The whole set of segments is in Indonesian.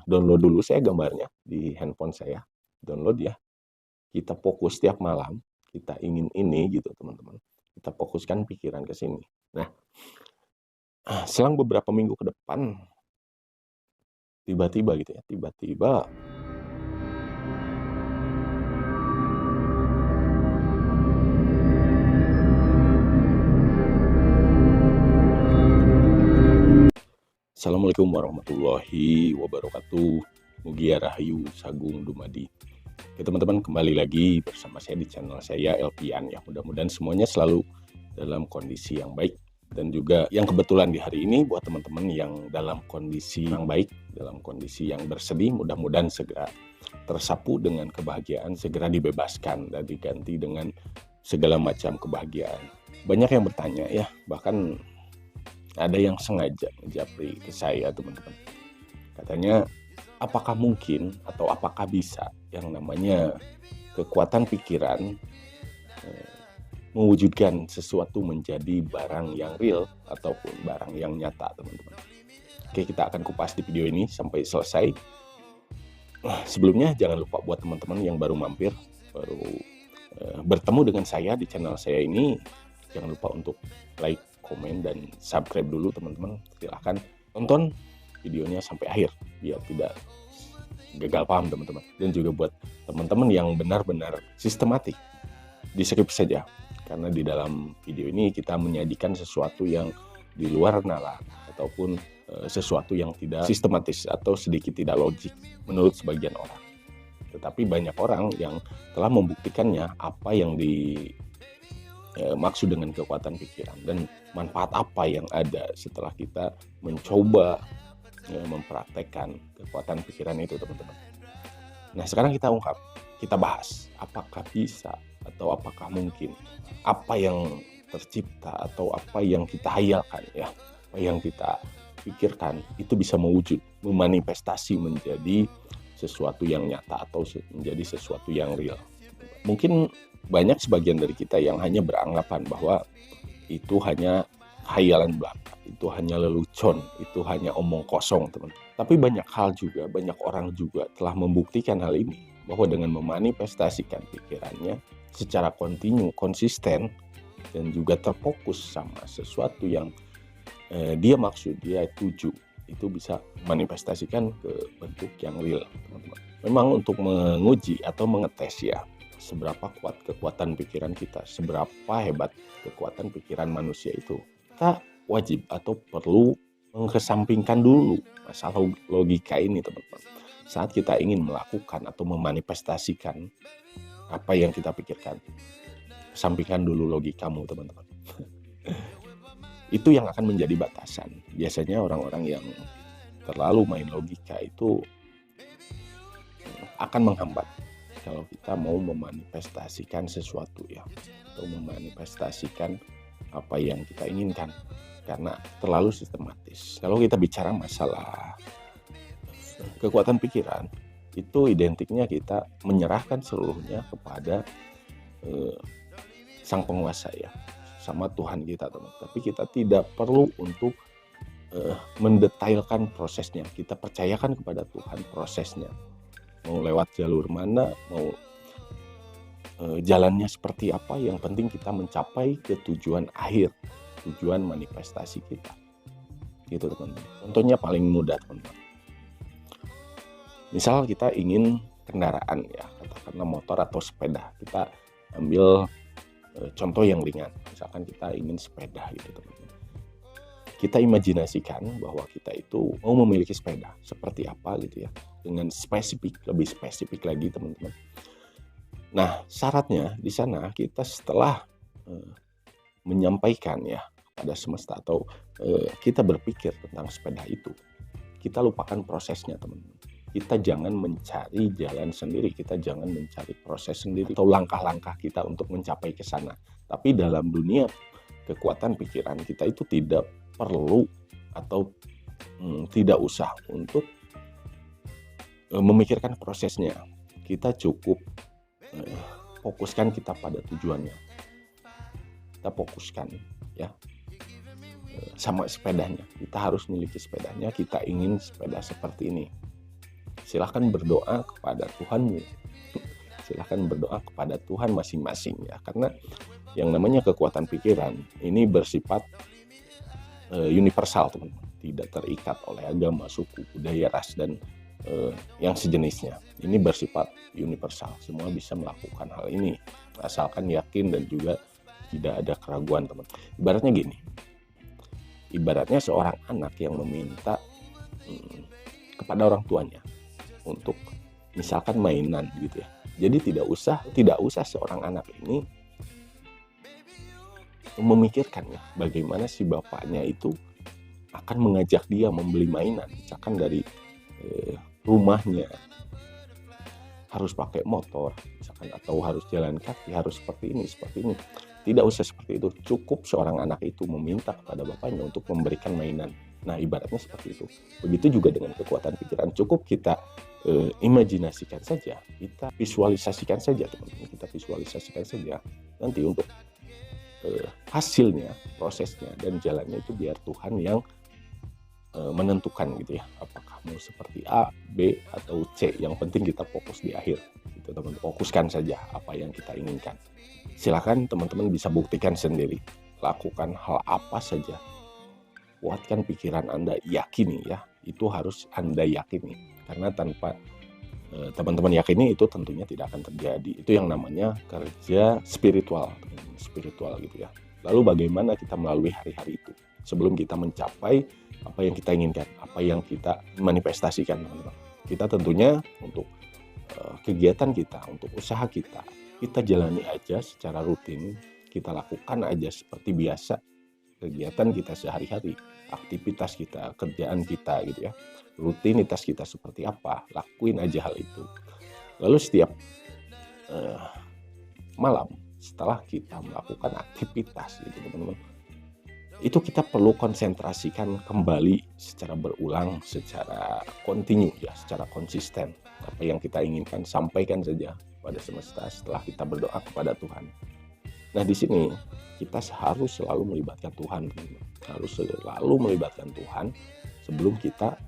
download dulu saya gambarnya di handphone saya, download ya. Kita fokus setiap malam, kita ingin ini gitu teman-teman. Kita fokuskan pikiran ke sini. Nah, selang beberapa minggu ke depan, tiba-tiba gitu ya, tiba-tiba Assalamualaikum warahmatullahi wabarakatuh. Mugia Rahayu Sagung Dumadi. Oke teman-teman, kembali lagi bersama saya di channel saya Elpian ya. Mudah-mudahan semuanya selalu dalam kondisi yang baik. Dan juga yang kebetulan di hari ini buat teman-teman yang dalam kondisi yang baik, dalam kondisi yang bersedih, mudah-mudahan segera tersapu dengan kebahagiaan, segera dibebaskan dan diganti dengan segala macam kebahagiaan. Banyak yang bertanya ya, bahkan ada yang sengaja menjapri ke saya teman-teman. Katanya, apakah mungkin atau apakah bisa yang namanya kekuatan pikiran mewujudkan sesuatu menjadi barang yang real ataupun barang yang nyata teman-teman. Oke, kita akan kupas di video ini sampai selesai. Sebelumnya jangan lupa buat teman-teman yang baru mampir, baru bertemu dengan saya di channel saya ini, jangan lupa untuk like, komen, dan subscribe dulu teman-teman. Silahkan tonton videonya sampai akhir biar tidak gagal paham teman-teman. Dan juga buat teman-teman yang benar-benar sistematik, di skip saja. Karena di dalam video ini kita menyajikan sesuatu yang di luar nalar ataupun sesuatu yang tidak sistematis atau sedikit tidak logik menurut sebagian orang. Tetapi banyak orang yang telah membuktikannya apa yang maksud dengan kekuatan pikiran dan manfaat apa yang ada setelah kita mencoba mempraktekkan kekuatan pikiran itu teman-teman. Nah sekarang kita ungkap, kita bahas apakah bisa atau apakah mungkin apa yang tercipta atau apa yang kita hayalkan ya, apa yang kita pikirkan itu bisa mewujud, memanifestasi menjadi sesuatu yang nyata atau menjadi sesuatu yang real. Mungkin banyak sebagian dari kita yang hanya beranggapan bahwa itu hanya khayalan belaka, itu hanya lelucon, itu hanya omong kosong teman. Tapi banyak hal juga, banyak orang juga telah membuktikan hal ini, bahwa dengan memanifestasikan pikirannya secara kontinu, konsisten, dan juga terfokus sama sesuatu yang dia maksud, dia tuju, itu bisa manifestasikan ke bentuk yang real teman-teman. Memang untuk menguji atau mengetes ya, seberapa kuat kekuatan pikiran kita, seberapa hebat kekuatan pikiran manusia itu, kita wajib atau perlu mengesampingkan dulu masalah logika ini teman-teman. Saat kita ingin melakukan atau memanifestasikan apa yang kita pikirkan, kesampingkan dulu logikamu teman-teman. Itu yang akan menjadi batasan. Biasanya orang-orang yang terlalu main logika itu akan menghambat kalau kita mau memanifestasikan sesuatu ya, atau memanifestasikan apa yang kita inginkan, karena terlalu sistematis. Kalau kita bicara masalah kekuatan pikiran, itu identiknya kita menyerahkan seluruhnya kepada sang penguasa ya, sama Tuhan kita teman. Tapi kita tidak perlu untuk mendetailkan prosesnya. Kita percayakan kepada Tuhan prosesnya. Mau lewat jalur mana, mau jalannya seperti apa, yang penting kita mencapai ke tujuan akhir, tujuan manifestasi kita. Gitu teman-teman. Contohnya paling mudah teman-teman. Misal kita ingin kendaraan ya, katakanlah motor atau sepeda. Kita ambil contoh yang ringan, misalkan kita ingin sepeda gitu teman-teman. Kita imajinasikan bahwa kita itu mau memiliki sepeda seperti apa gitu ya, dengan spesifik, lebih spesifik lagi teman-teman. Nah syaratnya di sana kita setelah menyampaikan ya pada semesta atau kita berpikir tentang sepeda itu, kita lupakan prosesnya teman-teman. Kita jangan mencari jalan sendiri, kita jangan mencari proses sendiri atau langkah-langkah kita untuk mencapai ke sana. Tapi dalam dunia kekuatan pikiran kita itu tidak perlu atau tidak usah untuk memikirkan prosesnya. Kita cukup fokuskan kita pada tujuannya. Kita fokuskan ya sama sepedanya. Kita harus memiliki sepedanya, kita ingin sepeda seperti ini. silahkan berdoa kepada Tuhanmu. Silahkan berdoa kepada Tuhan masing-masing ya, karena yang namanya kekuatan pikiran ini bersifat universal, teman-teman. Tidak terikat oleh agama, suku, budaya, ras, dan yang sejenisnya. Ini bersifat universal. Semua bisa melakukan hal ini asalkan yakin dan juga tidak ada keraguan, teman. Ibaratnya gini. Ibaratnya seorang anak yang meminta kepada orang tuanya untuk misalkan mainan gitu ya. Jadi tidak usah seorang anak ini memikirkan ya bagaimana si bapaknya itu akan mengajak dia membeli mainan, misalkan dari rumahnya harus pakai motor misalkan, atau harus jalan kaki, harus seperti ini. Tidak usah seperti itu. Cukup seorang anak itu meminta kepada bapaknya untuk memberikan mainan. Nah, ibaratnya seperti itu. Begitu juga dengan kekuatan pikiran. Cukup kita imajinasikan saja, kita visualisasikan saja, teman-teman. Kita visualisasikan saja. Nanti untuk hasilnya, prosesnya, dan jalannya itu biar Tuhan yang menentukan gitu ya. Apakah mau seperti A, B, atau C. Yang penting kita fokus di akhir. Gitu, teman-teman. Fokuskan saja apa yang kita inginkan. Silakan teman-teman bisa buktikan sendiri. Lakukan hal apa saja. Kuatkan pikiran Anda, yakini ya. Itu harus Anda yakini. Karena tanpa teman-teman yakini itu tentunya tidak akan terjadi. Itu yang namanya kerja spiritual gitu ya. Lalu bagaimana kita melalui hari-hari itu sebelum kita mencapai apa yang kita inginkan, apa yang kita manifestasikan, teman-teman. Kita tentunya untuk kegiatan kita, untuk usaha kita jalani aja secara rutin, kita lakukan aja seperti biasa kegiatan kita sehari-hari, aktivitas kita, kerjaan kita gitu ya, rutinitas kita seperti apa, lakuin aja hal itu. Lalu setiap malam setelah kita melakukan aktivitas gitu teman-teman, itu kita perlu konsentrasikan kembali secara berulang, secara kontinu ya, secara konsisten. Apa yang kita inginkan sampaikan saja pada semesta setelah kita berdoa kepada Tuhan. Nah, di sini kita harus selalu melibatkan Tuhan, teman-teman. Harus selalu melibatkan Tuhan sebelum kita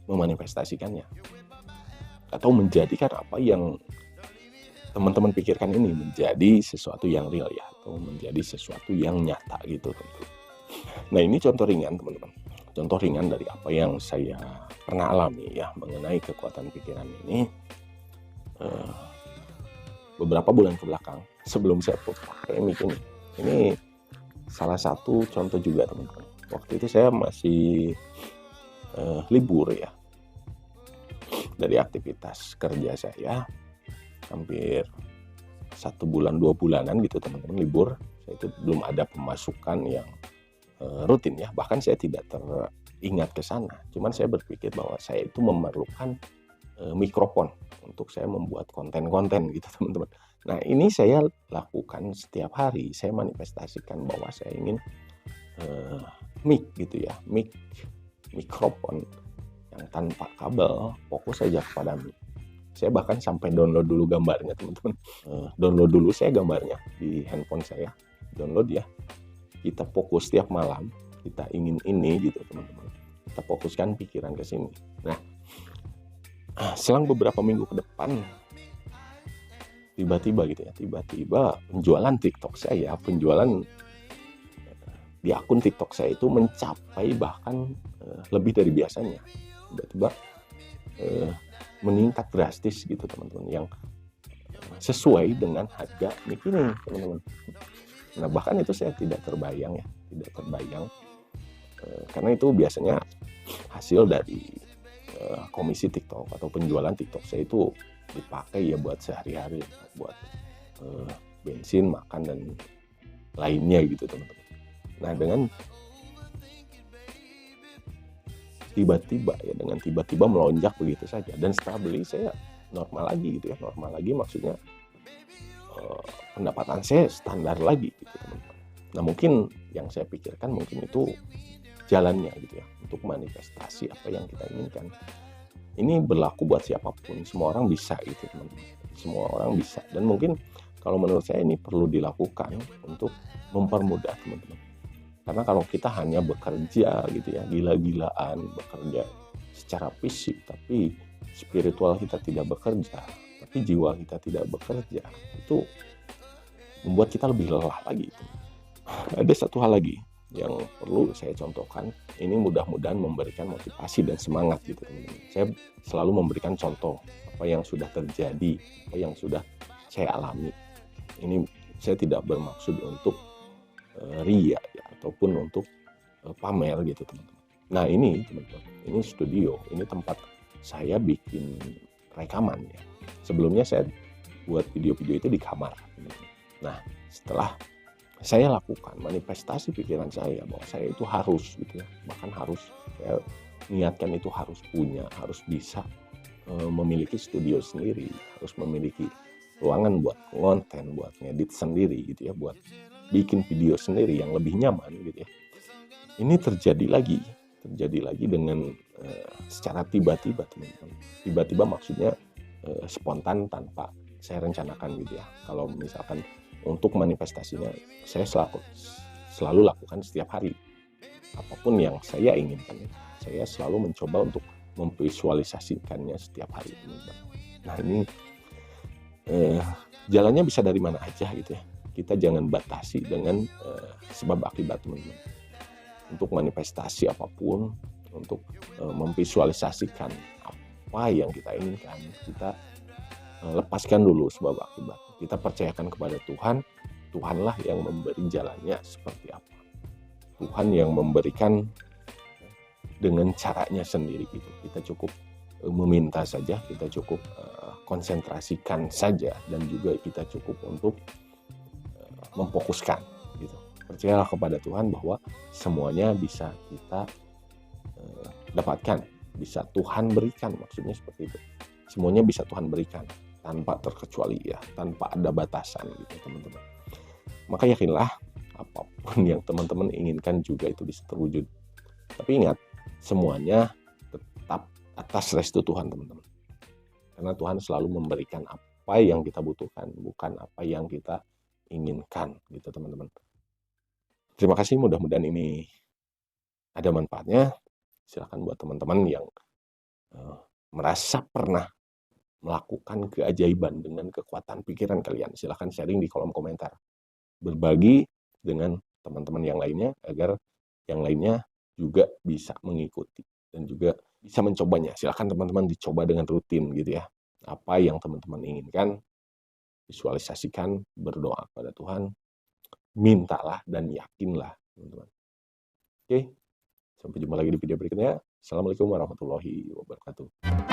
memanifestasikannya atau menjadikan apa yang teman-teman pikirkan ini menjadi sesuatu yang real ya, atau menjadi sesuatu yang nyata gitu, teman-teman. Nah, ini contoh ringan, teman-teman. Contoh ringan dari apa yang saya pernah alami ya mengenai kekuatan pikiran ini. Beberapa bulan ke belakang sebelum saya pakai mic ini salah satu contoh juga, teman-teman. Waktu itu saya masih libur ya dari aktivitas kerja saya, hampir 1 bulan 2 bulanan gitu, teman-teman, libur. Saya itu belum ada pemasukan yang rutin ya, bahkan saya tidak teringat ke sana. Cuman saya berpikir bahwa saya itu memerlukan mikrofon untuk saya membuat konten-konten gitu, teman-teman. Nah, ini saya lakukan setiap hari. Saya manifestasikan bahwa saya ingin mic gitu ya, mikrofon yang tanpa kabel, fokus saja kepada mic. Saya bahkan sampai download dulu gambarnya, teman-teman. Download dulu saya gambarnya di handphone saya. Download ya. Kita fokus setiap malam, kita ingin ini gitu, teman-teman. Kita fokuskan pikiran ke sini. Nah, selang beberapa minggu ke depan, tiba-tiba penjualan TikTok saya, penjualan di akun TikTok saya itu mencapai bahkan lebih dari biasanya. Tiba-tiba meningkat drastis gitu, teman-teman, yang sesuai dengan harga mic ini, teman-teman. Nah, bahkan itu saya tidak terbayang karena itu biasanya hasil dari komisi TikTok atau penjualan TikTok saya itu dipakai ya buat sehari-hari, buat bensin, makan, dan lainnya gitu, teman-teman. Nah, dengan tiba-tiba melonjak begitu saja, dan setelah beli saya normal lagi gitu ya, normal lagi maksudnya pendapatan saya standar lagi gitu, teman-teman. Nah, mungkin yang saya pikirkan mungkin itu jalannya gitu ya untuk manifestasi apa yang kita inginkan. Ini berlaku buat siapapun, semua orang bisa gitu, teman-teman. Semua orang bisa, dan mungkin kalau menurut saya ini perlu dilakukan untuk mempermudah, teman-teman. Karena kalau kita hanya bekerja gitu ya, gila-gilaan bekerja secara fisik, tapi spiritual kita tidak bekerja, tapi jiwa kita tidak bekerja, itu membuat kita lebih lelah lagi. Ada satu hal lagi yang perlu saya contohkan. Ini mudah-mudahan memberikan motivasi dan semangat gitu teman-teman. Saya selalu memberikan contoh apa yang sudah terjadi, apa yang sudah saya alami. Ini saya tidak bermaksud untuk ria ya, ataupun untuk pamer gitu teman-teman. Nah ini teman-teman, ini studio, ini tempat saya bikin rekaman ya. Sebelumnya saya buat video-video itu di kamar. Nah setelah saya lakukan manifestasi pikiran saya bahwa saya itu harus gitu ya, bahkan harus saya niatkan itu harus punya, harus bisa memiliki studio sendiri, harus memiliki ruangan buat konten, buat ngedit sendiri gitu ya, buat bikin video sendiri yang lebih nyaman gitu ya. Ini terjadi lagi dengan secara tiba-tiba teman-teman. Tiba-tiba maksudnya spontan tanpa saya rencanakan gitu ya. Kalau misalkan untuk manifestasinya saya selalu lakukan setiap hari. Apapun yang saya inginkan, saya selalu mencoba untuk memvisualisasikannya setiap hari teman-teman. Nah ini jalannya bisa dari mana aja gitu ya. Kita jangan batasi dengan sebab akibat teman-teman. Untuk manifestasi apapun, untuk memvisualisasikan apa yang kita inginkan, kita lepaskan dulu sebab akibat. Kita percayakan kepada Tuhan. Tuhanlah yang memberi jalannya seperti apa. Tuhan yang memberikan dengan caranya sendiri gitu. Kita cukup meminta saja, kita cukup konsentrasikan saja, dan juga kita cukup untuk memfokuskan gitu. Percayalah kepada Tuhan bahwa semuanya bisa kita dapatkan, bisa Tuhan berikan, maksudnya seperti itu. Semuanya bisa Tuhan berikan tanpa terkecuali ya, tanpa ada batasan gitu teman-teman. Maka yakinlah apapun yang teman-teman inginkan juga itu bisa terwujud. Tapi ingat, semuanya tetap atas restu Tuhan teman-teman. Karena Tuhan selalu memberikan apa yang kita butuhkan, bukan apa yang kita inginkan gitu teman-teman. Terima kasih, mudah-mudahan ini ada manfaatnya. Silakan buat teman-teman yang merasa pernah melakukan keajaiban dengan kekuatan pikiran kalian, silahkan sharing di kolom komentar. Berbagi dengan teman-teman yang lainnya agar yang lainnya juga bisa mengikuti dan juga bisa mencobanya. Silahkan teman-teman dicoba dengan rutin gitu ya. Apa yang teman-teman inginkan, visualisasikan, berdoa kepada Tuhan, mintalah dan yakinlah teman-teman. Oke, sampai jumpa lagi di video berikutnya. Assalamualaikum warahmatullahi wabarakatuh.